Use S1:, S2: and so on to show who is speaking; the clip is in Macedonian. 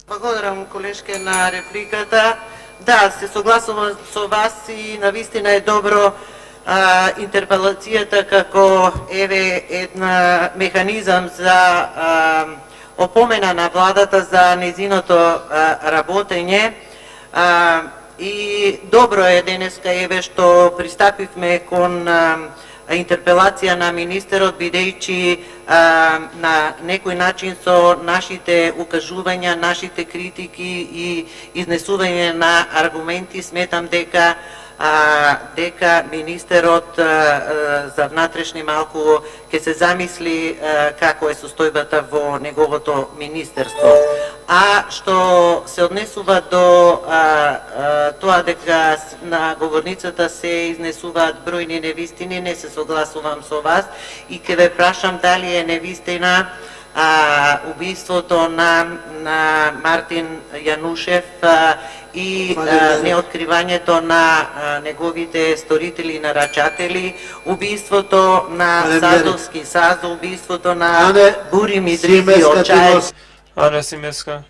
S1: Благодарам, колешке, на репликата. Да, се согласувам со вас и навистина е добро интерпелацијата како една механизам за опомена на владата за незиното работење. И добро е денеска што пристапивме кон интерпелација на министерот, бидејќи на некој начин со нашите укажувања, нашите критики и изнесување на аргументи сметам дека министерот за внатрешни малку ќе се замисли како е состојбата во неговото министерство. А што се однесува до тоа дека на говорницата се изнесуваат бројни невистини, не се согласувам со вас и ќе ве прашам дали е невистина убиството на Мартин Јанушев и неоткривањето на неговите сторители и нарачатели, убиството на Сазовски Сазо, убиството на Бури Мидризи Очај.
S2: Ана Симеска.